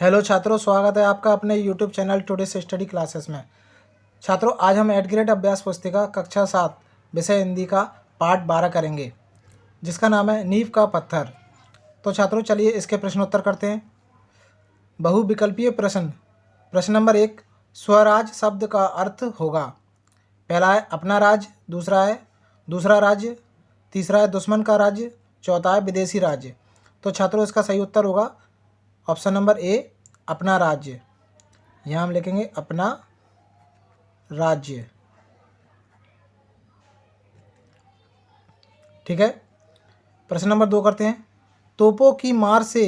Hello छात्रों, स्वागत है आपका अपने YouTube channel today's study classes में। छात्रों, आज हम 8th ग्रेड अभ्यास पुस्तिका कक्षा 7 विषय हिंदी का पाठ 12 करेंगे, जिसका नाम है नींव का पत्थर। तो छात्रों, चलिए इसके प्रश्नोत्तर करते हैं। बहुविकल्पीय प्रश्न। प्रश्न नंबर 1, स्वराज शब्द का अर्थ होगा। पहला है अपना राज्य, दूसरा है दूसरा राज्य, तीसरा है दुश्मन का राज्य, चौथा है विदेशी राज्य। तो छात्रों, इसका सही उत्तर होगा ऑप्शन नंबर ए, अपना राज्य। यहाँ हम लिखेंगे अपना राज्य। ठीक है। प्रश्न नंबर 2 करते हैं। तोपों की मार से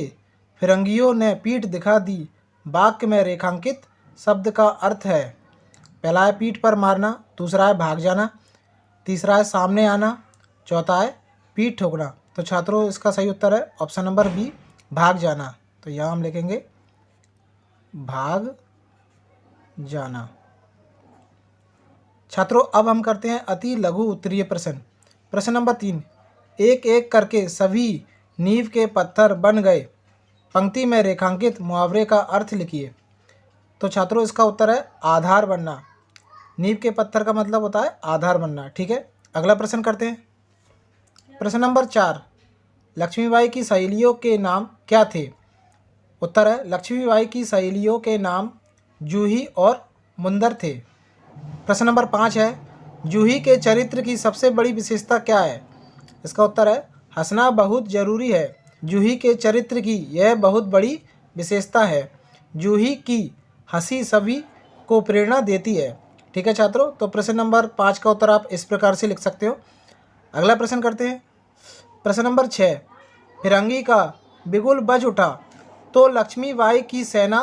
फिरंगियों ने पीठ दिखा दी, वाक्य में रेखांकित शब्द का अर्थ है। पहला है पीठ पर मारना, दूसरा है भाग जाना, तीसरा है सामने आना, चौथा है पीठ ठोकना। तो छात्रों, इसका सही उत्तर है ऑप्शन नंबर बी, भाग जाना। तो यहाँ हम लिखेंगे भाग जाना। छात्रों, अब हम करते हैं अति लघु उत्तरीय प्रश्न। प्रश्न नंबर 3, एक एक करके सभी नींव के पत्थर बन गए, पंक्ति में रेखांकित मुहावरे का अर्थ लिखिए। तो छात्रों, इसका उत्तर है आधार बनना। नींव के पत्थर का मतलब होता है आधार बनना। ठीक है। अगला प्रश्न करते हैं। प्रश्न नंबर 4, लक्ष्मीबाई की सहेलियों के नाम क्या थे। उत्तर है लक्ष्मीबाई की सहेलियों के नाम जूही और मुंदर थे। प्रश्न नंबर 5 है, जूही के चरित्र की सबसे बड़ी विशेषता क्या है। इसका उत्तर है हंसना बहुत जरूरी है। जूही के चरित्र की यह बहुत बड़ी विशेषता है। जूही की हंसी सभी को प्रेरणा देती है। ठीक है छात्रों। तो प्रश्न नंबर 5 का उत्तर आप इस प्रकार से लिख सकते हो। अगला प्रश्न करते हैं। प्रश्न नंबर 6, फिरंगी का बिगुल बज उठा तो लक्ष्मीबाई की सेना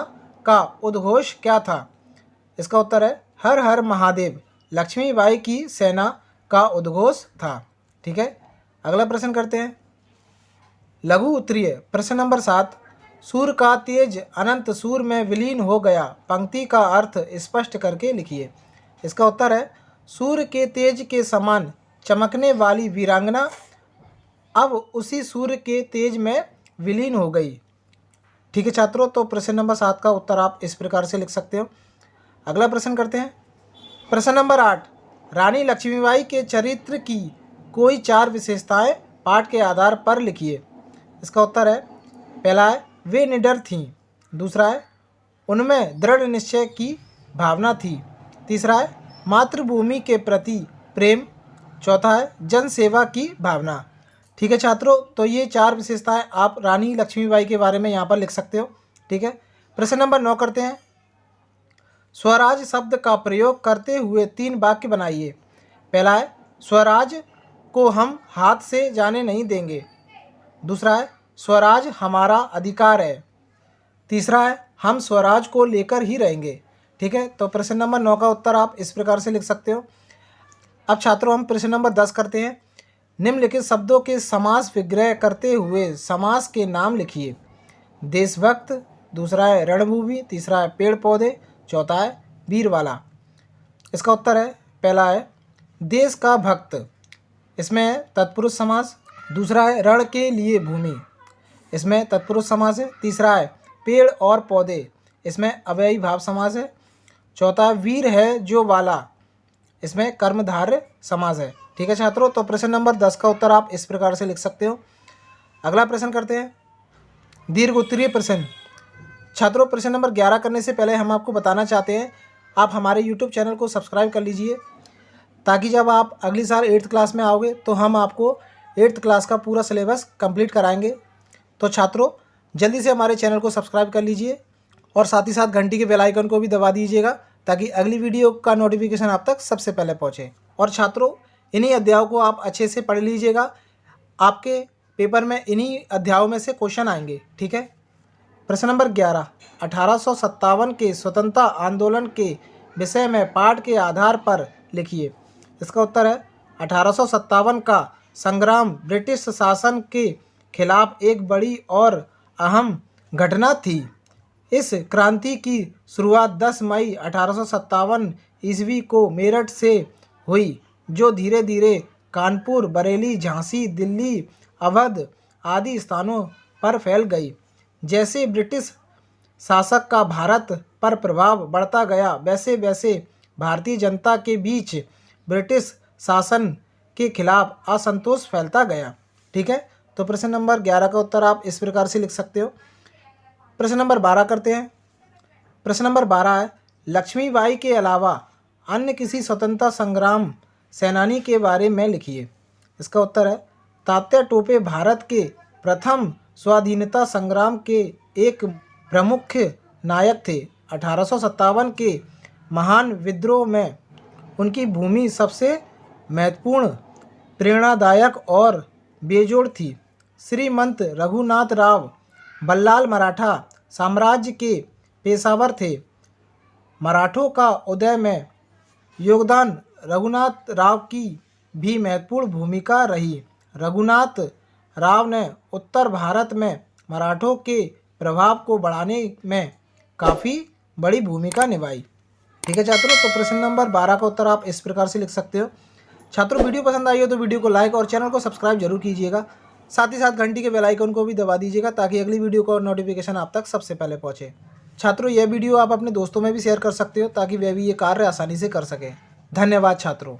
का उद्घोष क्या था। इसका उत्तर है हर हर महादेव। लक्ष्मीबाई की सेना का उद्घोष था। ठीक है। अगला प्रश्न करते हैं। लघु उत्तरीय। प्रश्न नंबर 7, सूर का तेज अनंत सूर में विलीन हो गया, पंक्ति का अर्थ स्पष्ट करके लिखिए। इसका उत्तर है सूर्य के तेज के समान चमकने वाली वीरांगना अब उसी सूर्य के तेज में विलीन हो गई। ठीक है छात्रों। तो प्रश्न नंबर 7 का उत्तर आप इस प्रकार से लिख सकते हो। अगला प्रश्न करते हैं। प्रश्न नंबर 8, रानी लक्ष्मीबाई के चरित्र की कोई 4 विशेषताएं पाठ के आधार पर लिखिए। इसका उत्तर है पहला है वे निडर थीं, दूसरा है उनमें दृढ़ निश्चय की भावना थी, तीसरा है मातृभूमि के प्रति प्रेम, चौथा है जन सेवा की भावना। ठीक है छात्रों। तो ये 4 विशेषताएं आप रानी लक्ष्मीबाई के बारे में यहाँ पर लिख सकते हो। ठीक है। प्रश्न नंबर 9 करते हैं। स्वराज शब्द का प्रयोग करते हुए 3 वाक्य बनाइए। पहला है स्वराज को हम हाथ से जाने नहीं देंगे, दूसरा है स्वराज हमारा अधिकार है, तीसरा है हम स्वराज को लेकर ही रहेंगे। ठीक है। तो प्रश्न नंबर 9 का उत्तर आप इस प्रकार से लिख सकते हो। अब छात्रों, हम प्रश्न नंबर 10 करते हैं। निम्नलिखित शब्दों के समास विग्रह करते हुए समास के नाम लिखिए। देशभक्त, दूसरा है रणभूमि, तीसरा है पेड़ पौधे, चौथा है वीरवाला। इसका उत्तर है पहला है देश का भक्त, इसमें है तत्पुरुष समास, दूसरा है रण के लिए भूमि, इसमें तत्पुरुष समास है, तीसरा है पेड़ और पौधे, इसमें अव्ययी भाव समास है, चौथा वीर है जो वाला, इसमें कर्मधारय समास है। ठीक है छात्रों। तो प्रश्न नंबर 10 का उत्तर आप इस प्रकार से लिख सकते हो। अगला प्रश्न करते हैं। दीर्घ उत्तरीय प्रश्न। छात्रों, प्रश्न नंबर 11 करने से पहले हम आपको बताना चाहते हैं, आप हमारे यूट्यूब चैनल को सब्सक्राइब कर लीजिए, ताकि जब आप अगली साल 8th क्लास में आओगे तो हम आपको 8th क्लास का पूरा सिलेबस कंप्लीट कराएंगे। तो छात्रों, जल्दी से हमारे चैनल को सब्सक्राइब कर लीजिए और साथ ही साथ घंटी के बेल आइकन को भी दबा दीजिएगा, ताकि अगली वीडियो का नोटिफिकेशन आप तक सबसे पहले पहुँचे। और छात्रों, इन्हीं अध्यायों को आप अच्छे से पढ़ लीजिएगा, आपके पेपर में इन्हीं अध्यायों में से क्वेश्चन आएंगे। ठीक है। प्रश्न नंबर 11, 1857 के स्वतंत्रता आंदोलन के विषय में पाठ के आधार पर लिखिए। इसका उत्तर है 1857 का संग्राम ब्रिटिश शासन के खिलाफ एक बड़ी और अहम घटना थी। इस क्रांति की शुरुआत 10 मई 1857 ईस्वी को मेरठ से हुई, जो धीरे धीरे कानपुर, बरेली, झांसी, दिल्ली, अवध आदि स्थानों पर फैल गई। जैसे ब्रिटिश शासक का भारत पर प्रभाव बढ़ता गया, वैसे वैसे भारतीय जनता के बीच ब्रिटिश शासन के खिलाफ असंतोष फैलता गया। ठीक है, तो प्रश्न नंबर 11 का उत्तर आप इस प्रकार से लिख सकते हो। प्रश्न नंबर 12 करते हैं। प्रश्न नंबर 12 है, लक्ष्मीबाई के अलावा अन्य किसी स्वतंत्रता संग्राम सेनानी के बारे में लिखिए। इसका उत्तर है, तात्या टोपे भारत के प्रथम स्वाधीनता संग्राम के एक प्रमुख नायक थे। 1857 के महान विद्रोह में उनकी भूमि सबसे महत्वपूर्ण, प्रेरणादायक और बेजोड़ थी। श्रीमंत रघुनाथ राव बल्लाल मराठा साम्राज्य के पेशावर थे। मराठों का उदय में योगदान रघुनाथ राव की भी महत्वपूर्ण भूमिका रही। रघुनाथ राव ने उत्तर भारत में मराठों के प्रभाव को बढ़ाने में काफ़ी बड़ी भूमिका निभाई। ठीक है छात्रों, तो प्रश्न नंबर 12 का उत्तर आप इस प्रकार से लिख सकते हो। छात्रों, वीडियो पसंद आई हो तो वीडियो को लाइक और चैनल को सब्सक्राइब जरूर कीजिएगा। साथ ही साथ घंटी के बेल आइकन को भी दबा दीजिएगा ताकि अगली वीडियो का नोटिफिकेशन आप तक सबसे पहले पहुंचे। छात्रों, यह वीडियो आप अपने दोस्तों में भी शेयर कर सकते हो ताकि वे भी ये कार्य आसानी से कर सकें। धन्यवाद छात्रों।